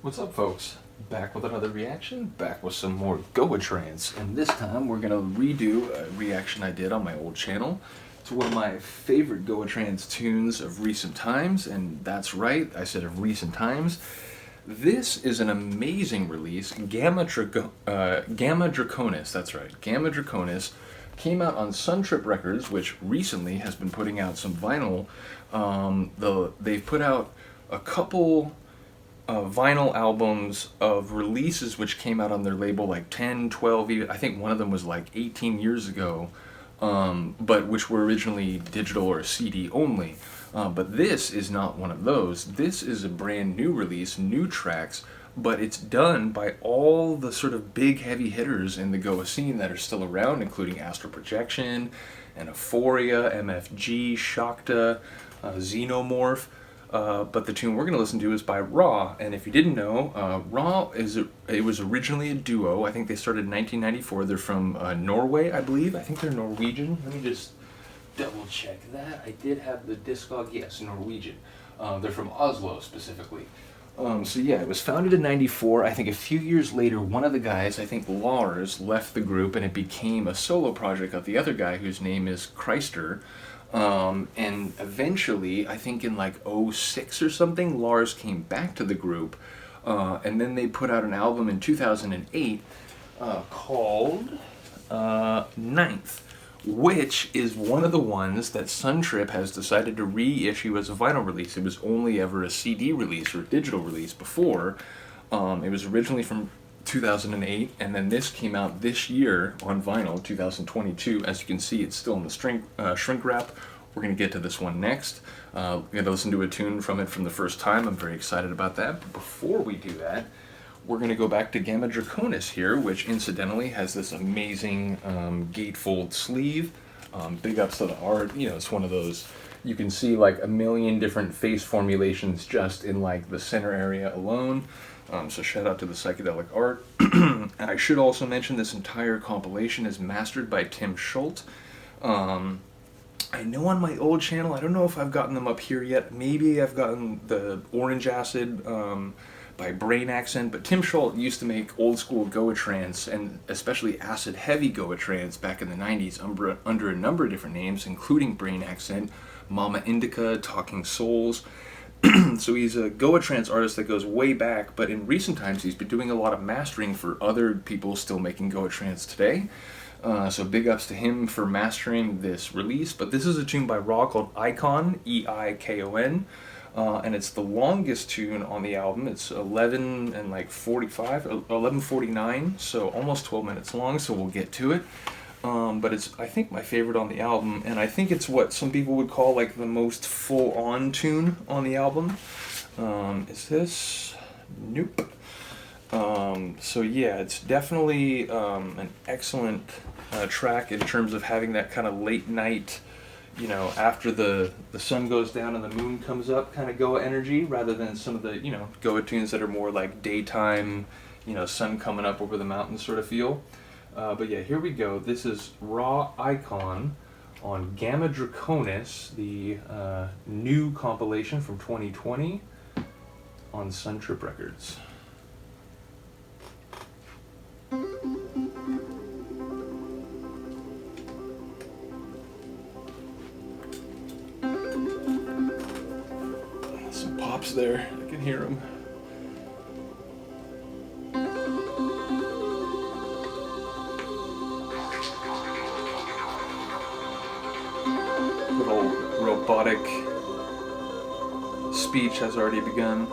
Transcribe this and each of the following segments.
What's up, folks? Back with another reaction, back with some more Goa Trance, and this time we're gonna redo a reaction I did on my old channel to one of my favorite Goa Trance tunes of recent times, and that's right, I said of recent times. This is an amazing release, Gamma Draconis, that's right, Gamma Draconis, came out on SunTrip Records, which recently has been putting out some vinyl. They've put out a couple vinyl albums of releases which came out on their label like 10, 12, even, I think one of them was like 18 years ago, but which were originally digital or CD only. But this is not one of those. This is a brand new release, new tracks, but it's done by all the sort of big heavy hitters in the Goa scene that are still around, including Astral Projection, and Euphoria, MFG, Shakta, Xenomorph. But the tune we're going to listen to is by Raw, and if you didn't know, Raw it was originally a duo. I think they started in 1994. They're from Norway, I believe. I think they're Norwegian. Let me just double check that. I did have the discog. Yes, Norwegian. They're from Oslo specifically. So yeah, it was founded in 94. I think a few years later, one of the guys, I think Lars, left the group and it became a solo project of the other guy whose name is Kreister. And eventually, I think in like '06 or something, Lars came back to the group, and then they put out an album in 2008 called Ninth, which is one of the ones that SunTrip has decided to reissue as a vinyl release. It was only ever a CD release or digital release before. It was originally from 2008, and then this came out this year on vinyl, 2022. As you can see, it's still in the shrink wrap. We're going to get to this one next. We're going to listen to a tune from it from the first time. I'm very excited about that. But before we do that, we're going to go back to Gamma Draconis here, which incidentally has this amazing gatefold sleeve. Big ups to the art. You know, it's one of those, you can see like a million different face formulations just in like the center area alone. So shout out to the psychedelic art. And I should also mention this entire compilation is mastered by Tim Schuldt. I know on my old channel, I don't know if I've gotten them up here yet. Maybe I've gotten the Orange Acid by Brain Accent, but Tim Schuldt used to make old school Goa Trance, and especially acid heavy Goa Trance back in the 90s under a number of different names, including Brain Accent, Mama Indica, Talking Souls. So he's a Goa Trance artist that goes way back, but in recent times he's been doing a lot of mastering for other people still making Goa Trance today. So big ups to him for mastering this release. But this is a tune by Raw called Eikon, E-I-K-O-N, and it's the longest tune on the album. It's 11:49, so almost 12 minutes long, so we'll get to it. But it's, I think, my favorite on the album, and I think it's what some people would call like the most full-on tune on the album. Is this? Nope. So yeah, it's definitely an excellent track in terms of having that kind of late night, you know, after the sun goes down and the moon comes up kind of Goa energy, rather than some of the, you know, Goa tunes that are more like daytime, you know, sun coming up over the mountains sort of feel. But yeah, here we go. This is Raw Eikon on Gamma Draconis, the new compilation from 2020 on SunTrip Records. Some pops there, I can hear them. Little robotic speech has already begun.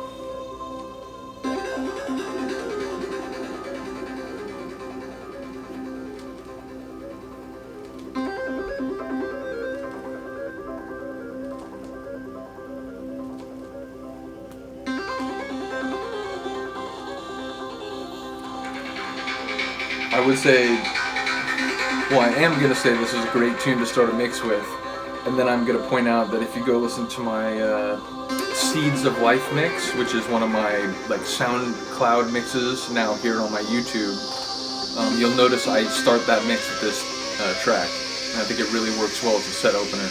I would say, well, I am going to say this is a great tune to start a mix with. And then I'm going to point out that if you go listen to my Seeds of Life mix, which is one of my like SoundCloud mixes now here on my YouTube, you'll notice I start that mix with this track. And I think it really works well as a set opener.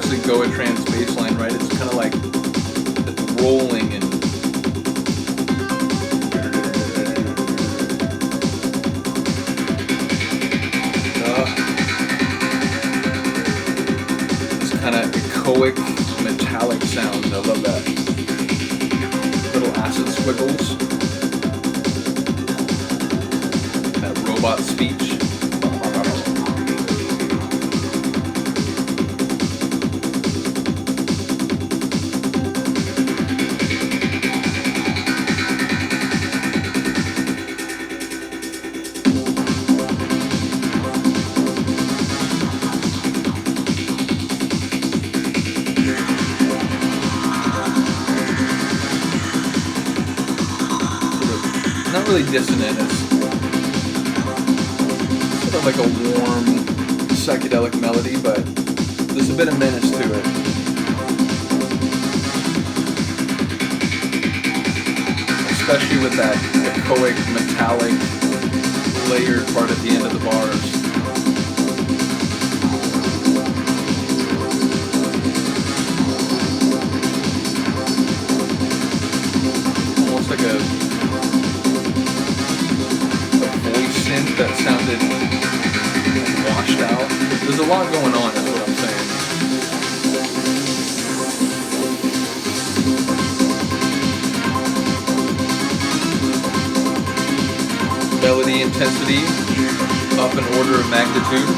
classic Goa trance bass line, right? It's kind of like it's rolling and this kind of echoic metallic sound. I love that. Little acid squiggles. That robot speech. Not really dissonant, it's sort of like a warm psychedelic melody, but there's a bit of menace to it. Especially with that echoic, metallic, layered part at the end of the bars. Almost like a synth that sounded washed out. There's a lot going on, is what I'm saying. Melody intensity up an order of magnitude.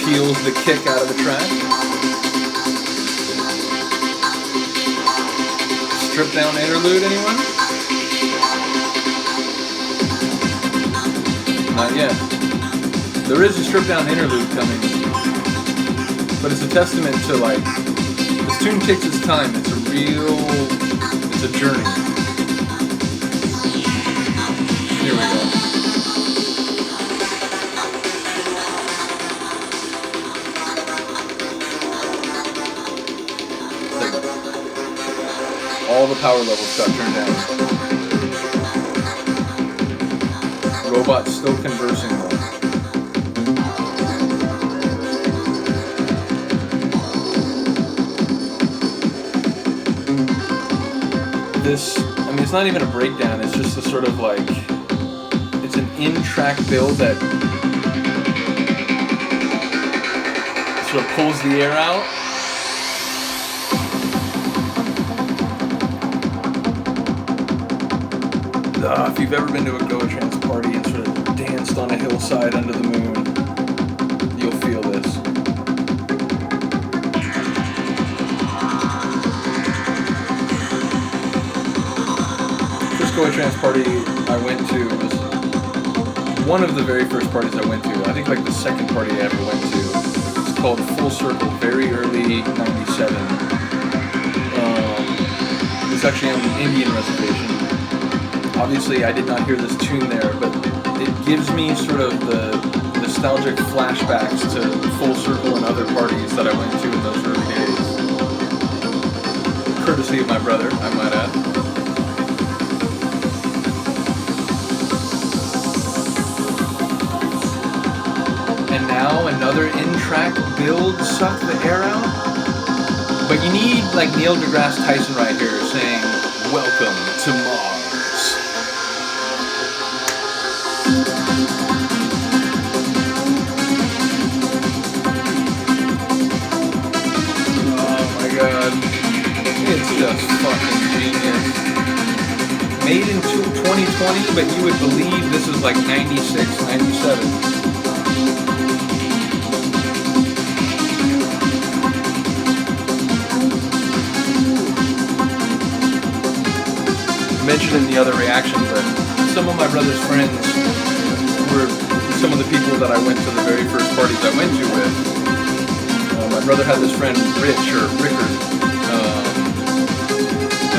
Peels the kick out of the track. Strip down interlude, anyone? Not yet. There is a strip down interlude coming, but it's a testament to like, this tune takes its time. It's a journey. Here we go. All the power levels got turned down. Robot's still conversing though. This, I mean, it's not even a breakdown, it's just a sort of like, it's an in-track build that sort of pulls the air out. If you've ever been to a Goa trance party and sort of danced on a hillside under the moon, you'll feel this. First Goa trance party I went to was one of the very first parties I went to. I think like the second party I ever went to. It's called Full Circle, very early '97. It's actually on an Indian reservation. Obviously, I did not hear this tune there, but it gives me sort of the nostalgic flashbacks to Full Circle and other parties that I went to in those early days. Courtesy of my brother, I might add. And now another in-track build, suck the air out. But you need like Neil deGrasse Tyson right here saying, "Welcome to Mars." God, it's just fucking genius. Made in 2020, but you would believe this is like 96, 97. Mentioned in the other reaction, but some of my brother's friends were some of the people that I went to the very first parties I went to with. My brother had this friend, Rich, or Rickard,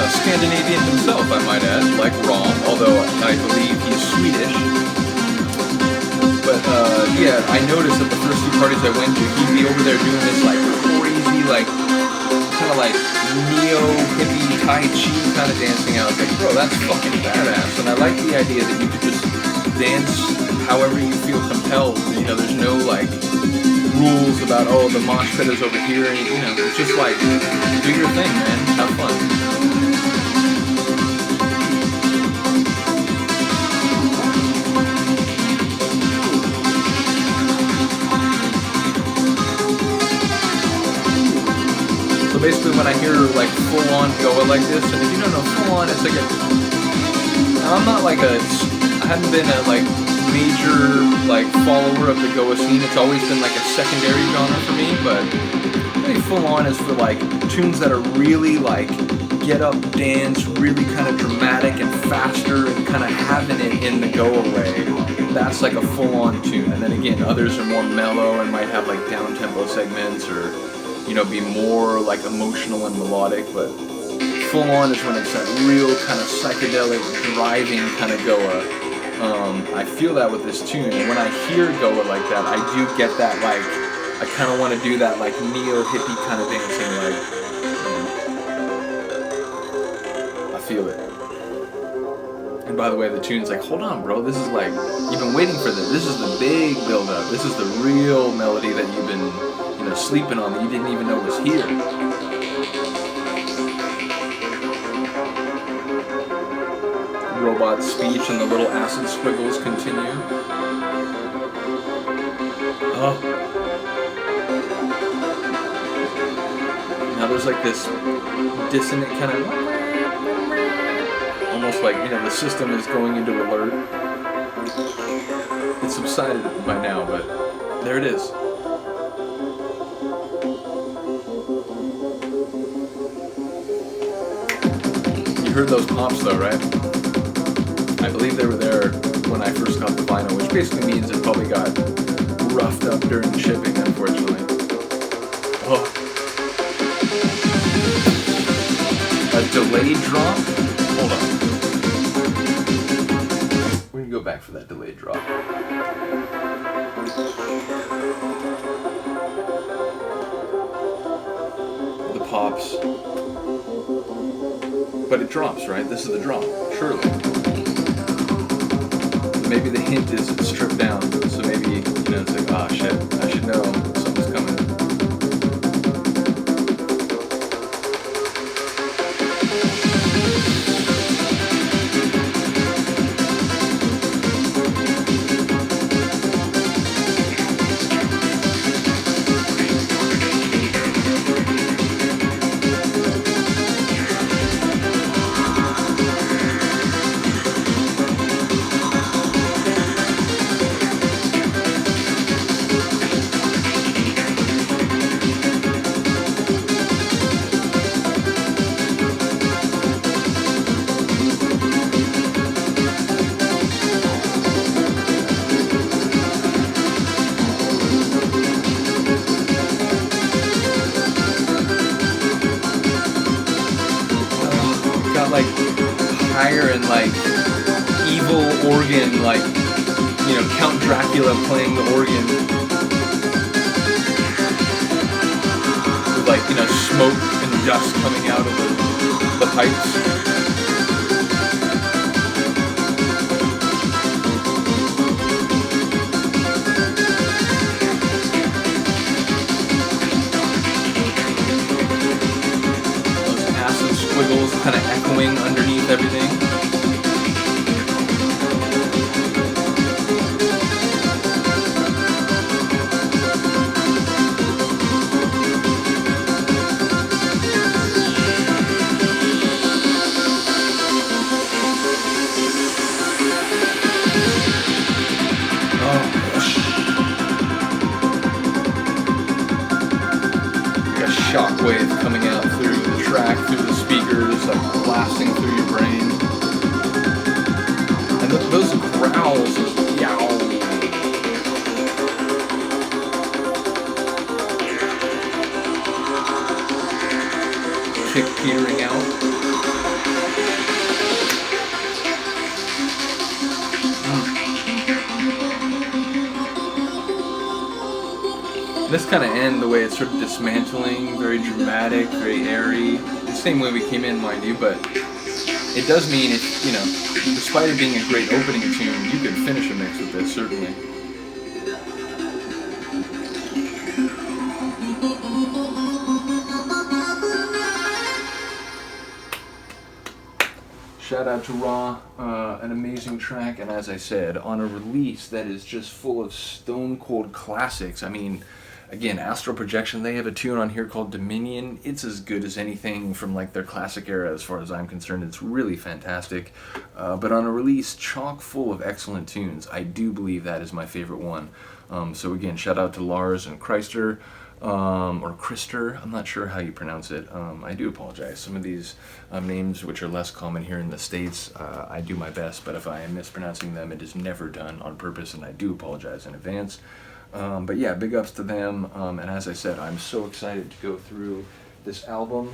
Scandinavian himself, I might add, like Ron, although I believe he's Swedish. But yeah, I noticed at the first few parties I went to, he'd be over there doing this like crazy, like kind of like neo-hippie Tai Chi kind of dancing. I was like, bro, that's fucking badass. And I like the idea that you could just dance however you feel compelled. You know, there's no like rules about, oh, the mosh pit is over here. And, you know, it's just like, do your thing, man. Have fun. So basically when I hear like full-on Goa like this, and if you don't know full-on, it's like I'm not like I haven't been a like major like follower of the Goa scene. It's always been like a secondary genre for me, but really full-on is for like tunes that are really like get up, dance, really kind of dramatic and faster and kind of having it in the Goa way. That's like a full-on tune. And then again, others are more mellow and might have like down-tempo segments or, you know, be more like emotional and melodic, but full on is when it's that real kind of psychedelic, driving kind of Goa. I feel that with this tune, and when I hear Goa like that, I do get that like, I kind of want to do that like neo-hippie kind of dancing, like, I feel it. And by the way, the tune's like, hold on bro, this is like, you've been waiting for this. This is the big build-up. This is the real melody that you've been, you know, sleeping on that you didn't even know was here. Robot speech and the little acid squiggles continue. Oh. Now there's like this dissonant kind of, almost like, you know, the system is going into alert. It's subsided by now, but there it is. You heard those pops though, right? I believe they were there when I first got the vinyl, which basically means it probably got roughed up during shipping, unfortunately. Oh. A delayed drop? Hold on. We can go back for that delayed drop. The pops. But it drops, right? This is the drop, surely. Maybe the hint is it's stripped down, so maybe, you know, it's like, ah, shit, I should know something's coming. Higher and like evil organ, like, you know, Count Dracula playing the organ with like, you know, smoke and dust coming out of the pipes. Those acid squiggles kind of echoing underneath everything. Shockwave coming out through the track, through the speakers, like blasting through your brain. And those growls, yow, pick petering out. This kind of end, the way it's sort of dismantling, very dramatic, very airy. The same way we came in, mind you, but it does mean, if you know, despite it being a great opening tune, you could finish a mix with this, certainly. Shout out to Raw, an amazing track, and as I said, on a release that is just full of stone cold classics. I mean, again, Astral Projection, they have a tune on here called Dominion. It's as good as anything from like their classic era as far as I'm concerned. It's really fantastic. But on a release chock full of excellent tunes, I do believe that is my favorite one. So again, shout out to Lars and Christer. Or Krister, I'm not sure how you pronounce it. I do apologize. Some of these names, which are less common here in the States, I do my best, but if I am mispronouncing them, it is never done on purpose, and I do apologize in advance. But yeah, big ups to them, and as I said, I'm so excited to go through this album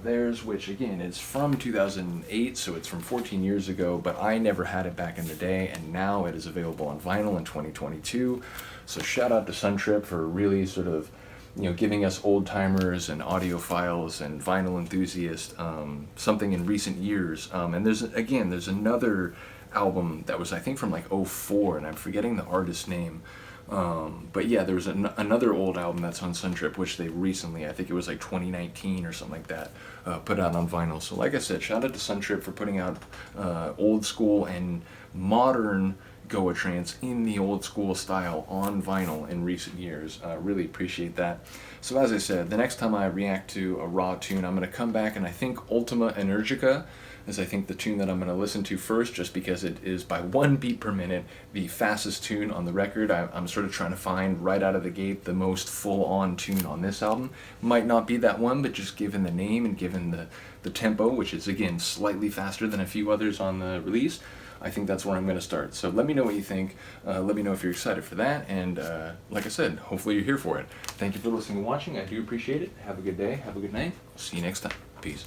theirs, which again is from 2008, so it's from 14 years ago, but I never had it back in the day, and now it is available on vinyl in 2022. So shout out to SunTrip for really sort of, you know, giving us old timers and audiophiles and vinyl enthusiasts something in recent years. And there's another album that was, I think, from like '04, and I'm forgetting the artist's name. But yeah, there was another old album that's on SunTrip, which they recently, I think it was like 2019 or something like that, put out on vinyl. So like I said, shout out to SunTrip for putting out old school and modern Goa trance in the old school style on vinyl in recent years. Really appreciate that. So as I said, the next time I react to a Raw tune, I'm going to come back, and I think Ultima Energica is, I think, the tune that I'm going to listen to first, just because it is, by 1 beat per minute, the fastest tune on the record. I'm sort of trying to find, right out of the gate, the most full-on tune on this album. Might not be that one, but just given the name and given the tempo, which is, again, slightly faster than a few others on the release, I think that's where I'm going to start. So let me know what you think. Let me know if you're excited for that. And like I said, hopefully you're here for it. Thank you for listening and watching. I do appreciate it. Have a good day. Have a good night. See you next time. Peace.